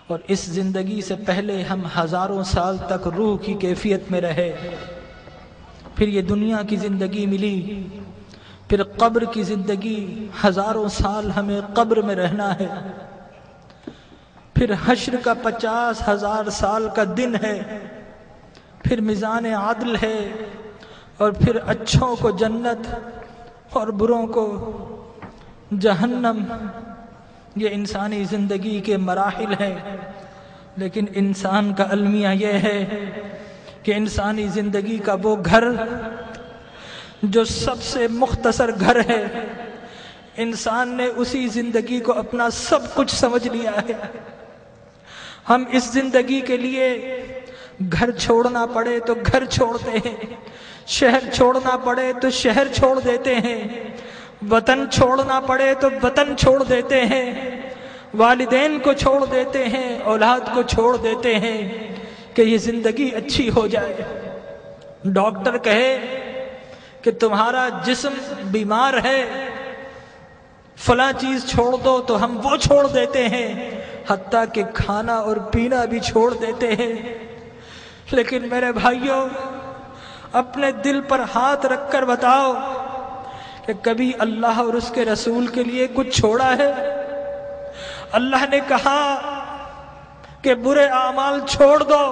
اور اس زندگی سے پہلے ہم ہزاروں سال تک روح کی کیفیت میں رہے، پھر یہ دنیا کی زندگی ملی، پھر قبر کی زندگی، ہزاروں سال ہمیں قبر میں رہنا ہے، پھر حشر کا 50,000 سال کا دن ہے، پھر میزان عدل ہے، اور پھر اچھوں کو جنت اور بروں کو جہنم۔ یہ انسانی زندگی کے مراحل ہیں، لیکن انسان کا المیہ یہ ہے کہ انسانی زندگی کا وہ گھر جو سب سے مختصر گھر ہے، انسان نے اسی زندگی کو اپنا سب کچھ سمجھ لیا ہے۔ ہم اس زندگی کے لیے گھر چھوڑنا پڑے تو گھر چھوڑتے ہیں، شہر چھوڑنا پڑے تو شہر چھوڑ دیتے ہیں، وطن چھوڑنا پڑے تو وطن چھوڑ دیتے ہیں، والدین کو چھوڑ دیتے ہیں، اولاد کو چھوڑ دیتے ہیں کہ یہ زندگی اچھی ہو جائے۔ ڈاکٹر کہے کہ تمہارا جسم بیمار ہے، فلاں چیز چھوڑ دو، تو ہم وہ چھوڑ دیتے ہیں، حتیٰ کہ کھانا اور پینا بھی چھوڑ دیتے ہیں۔ لیکن میرے بھائیوں، اپنے دل پر ہاتھ رکھ کر بتاؤ کہ کبھی اللہ اور اس کے رسول کے لیے کچھ چھوڑا ہے؟ اللہ نے کہا کہ برے اعمال چھوڑ دو،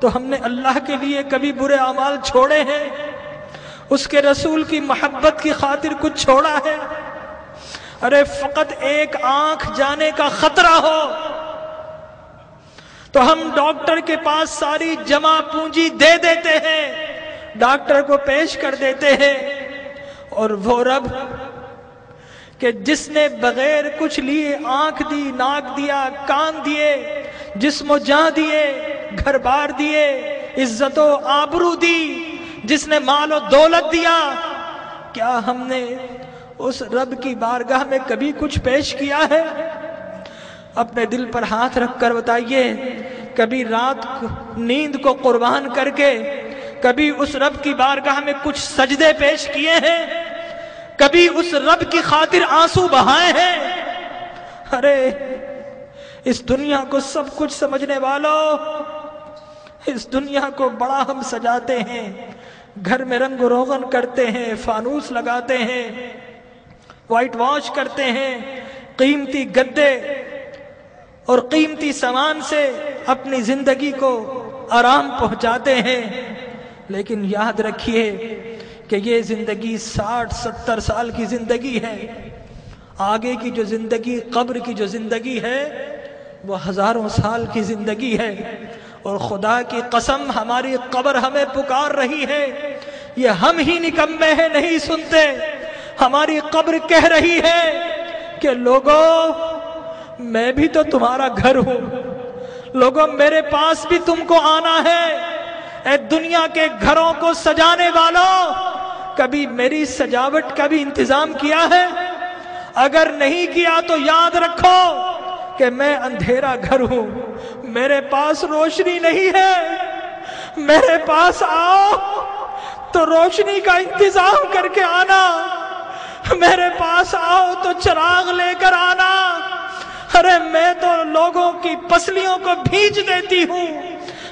تو ہم نے اللہ کے لیے کبھی برے اعمال چھوڑے ہیں؟ اس کے رسول کی محبت کی خاطر کچھ چھوڑا ہے؟ ارے فقط ایک آنکھ جانے کا خطرہ ہو تو ہم ڈاکٹر کے پاس ساری جمع پونجی دے دیتے ہیں، ڈاکٹر کو پیش کر دیتے ہیں، اور وہ رب کہ جس نے بغیر کچھ لیے آنکھ دی، ناک دیا، کان دیے، جسم و جاں دیے، گھر بار دیے، عزت و آبرو دی، جس نے مال و دولت دیا، کیا ہم نے اس رب کی بارگاہ میں کبھی کچھ پیش کیا ہے؟ اپنے دل پر ہاتھ رکھ کر بتائیے، کبھی رات نیند کو قربان کر کے کبھی اس رب کی بارگاہ میں کچھ سجدے پیش کیے ہیں؟ کبھی اس رب کی خاطر آنسو بہائے ہیں؟ ارے اس دنیا کو سب کچھ سمجھنے والوں، اس دنیا کو بڑا ہم سجاتے ہیں، گھر میں رنگ و روغن کرتے ہیں، فانوس لگاتے ہیں، وائٹ واش کرتے ہیں، قیمتی گدے اور قیمتی سامان سے اپنی زندگی کو آرام پہنچاتے ہیں، لیکن یاد رکھیے کہ یہ زندگی 60-70 سال کی زندگی ہے، آگے کی جو زندگی، قبر کی جو زندگی ہے، وہ ہزاروں سال کی زندگی ہے، اور خدا کی قسم ہماری قبر ہمیں پکار رہی ہے، یہ ہم ہی نکمے ہیں نہیں سنتے، ہماری قبر کہہ رہی ہے کہ لوگوں میں بھی تو تمہارا گھر ہوں، لوگوں میرے پاس بھی تم کو آنا ہے۔ اے دنیا کے گھروں کو سجانے والوں، کبھی میری سجاوٹ کا بھی انتظام کیا ہے؟ اگر نہیں کیا تو یاد رکھو کہ میں اندھیرا گھر ہوں، میرے پاس روشنی نہیں ہے، میرے پاس آؤ تو روشنی کا انتظام کر کے آنا، میرے پاس آؤ تو چراغ لے کر آنا۔ ارے میں تو لوگوں کی پسلیوں کو بھیج دیتی ہوں،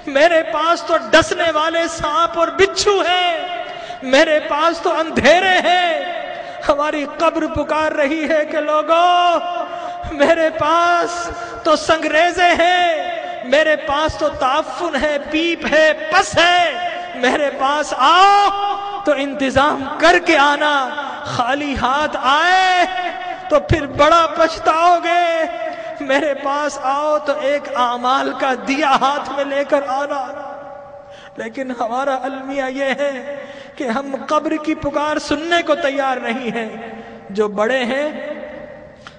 میرے پاس تو ڈسنے والے سانپ اور بچھو ہیں، میرے پاس تو اندھیرے ہیں۔ ہماری قبر پکار رہی ہے کہ لوگوں میرے پاس تو سنگریزے ہیں، میرے پاس تو تعفن ہے، پیپ ہے، پس ہے، میرے پاس آؤ تو انتظام کر کے آنا، خالی ہاتھ آئے تو پھر بڑا پچھتاؤ گے، میرے پاس آؤ تو ایک اعمال کا دیا ہاتھ میں لے کر آنا۔ لیکن ہمارا المیہ یہ ہے کہ ہم قبر کی پکار سننے کو تیار نہیں ہیں۔ جو بڑے ہیں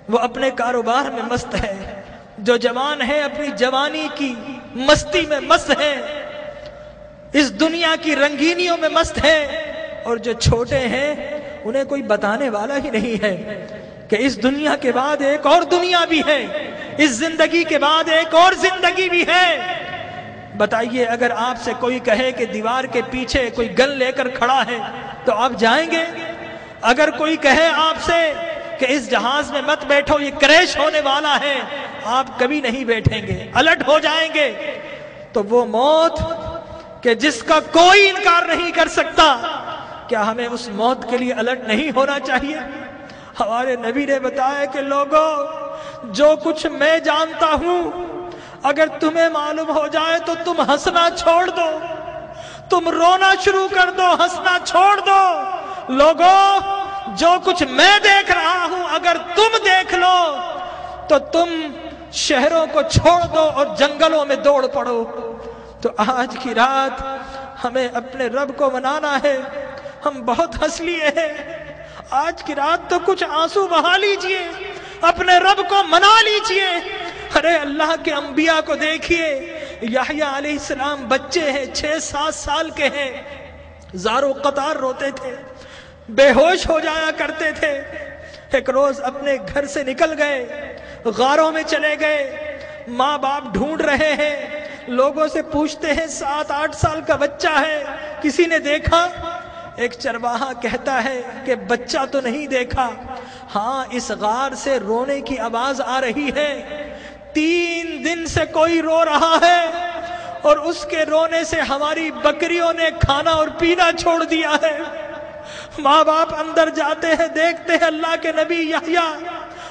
وہ اپنے کاروبار میں مست ہے، جو جوان ہیں اپنی جوانی کی مستی میں مست ہیں، اس دنیا کی رنگینیوں میں مست ہیں، اور جو چھوٹے ہیں انہیں کوئی بتانے والا ہی نہیں ہے کہ اس دنیا کے بعد ایک اور دنیا بھی ہے، اس زندگی کے بعد ایک اور زندگی بھی ہے۔ بتائیے، اگر آپ سے کوئی کہے کہ دیوار کے پیچھے کوئی گن لے کر کھڑا ہے تو آپ جائیں گے؟ اگر کوئی کہے آپ سے کہ اس جہاز میں مت بیٹھو، یہ کریش ہونے والا ہے، آپ کبھی نہیں بیٹھیں گے، الٹ ہو جائیں گے۔ تو وہ موت کہ جس کا کوئی انکار نہیں کر سکتا، کیا ہمیں اس موت کے لیے الٹ نہیں ہونا چاہیے؟ ہمارے نبی نے بتایا کہ لوگوں، جو کچھ میں جانتا ہوں اگر تمہیں معلوم ہو جائے تو تم ہنسنا چھوڑ دو، تم رونا شروع کر دو، ہنسنا چھوڑ دو۔ لوگوں، جو کچھ میں دیکھ رہا ہوں اگر تم دیکھ لو تو تم شہروں کو چھوڑ دو اور جنگلوں میں دوڑ پڑو۔ تو آج کی رات ہمیں اپنے رب کو منانا ہے۔ ہم بہت ہنس لیے ہیں، آج کی رات تو کچھ آنسو بہا لیجئے، اپنے رب کو منا لیجئے۔ ارے اللہ کے انبیاء کو دیکھیے، یحییٰ علیہ السلام بچے ہیں، 6-7 سال کے ہیں، زار و قطار روتے تھے، بے ہوش ہو جایا کرتے تھے۔ ایک روز اپنے گھر سے نکل گئے، غاروں میں چلے گئے، ماں باپ ڈھونڈ رہے ہیں، لوگوں سے پوچھتے ہیں 7-8 سال کا بچہ ہے، کسی نے دیکھا؟ ایک چرواہا کہتا ہے کہ بچہ تو نہیں دیکھا، ہاں اس غار سے رونے کی آواز آ رہی ہے، 3 دن سے کوئی رو رہا ہے اور اس کے رونے سے ہماری بکریوں نے کھانا اور پینا چھوڑ دیا ہے۔ ماں باپ اندر جاتے ہیں، دیکھتے ہیں اللہ کے نبی یحییٰ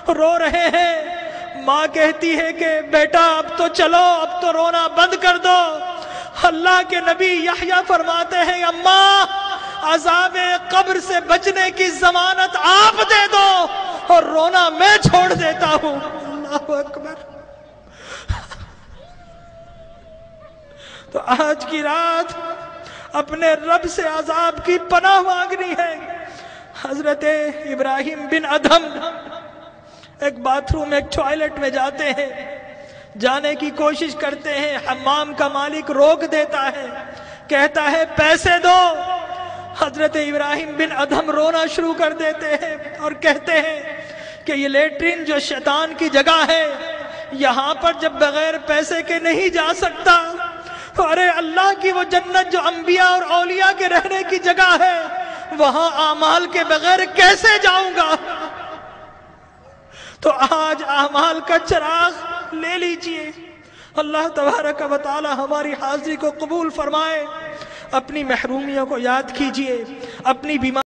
رو رہے ہیں۔ ماں کہتی ہے کہ بیٹا اب تو چلو، اب تو رونا بند کر دو۔ اللہ کے نبی یحییٰ فرماتے ہیں اماں، عذاب قبر سے بچنے کی ضمانت آپ دے دو اور رونا میں چھوڑ دیتا ہوں۔ اللہ اکبر۔ تو آج کی رات اپنے رب سے عذاب کی پناہ مانگنی ہے۔ حضرت ابراہیم بن ادھم ایک باتھ روم، ایک ٹوائلٹ میں جاتے ہیں، جانے کی کوشش کرتے ہیں، حمام کا مالک روک دیتا ہے، کہتا ہے پیسے دو۔ حضرت ابراہیم بن ادھم رونا شروع کر دیتے ہیں اور کہتے ہیں کہ یہ لیٹرین جو شیطان کی جگہ ہے، یہاں پر جب بغیر پیسے کے نہیں جا سکتا، ارے اللہ کی وہ جنت جو انبیاء اور اولیاء کے رہنے کی جگہ ہے، وہاں اعمال کے بغیر کیسے جاؤں گا؟ تو آج اعمال کا چراغ لے لیجئے۔ اللہ تبارک و تعالی ہماری حاضری کو قبول فرمائے۔ اپنی محرومیوں کو یاد کیجئے، اپنی بیماری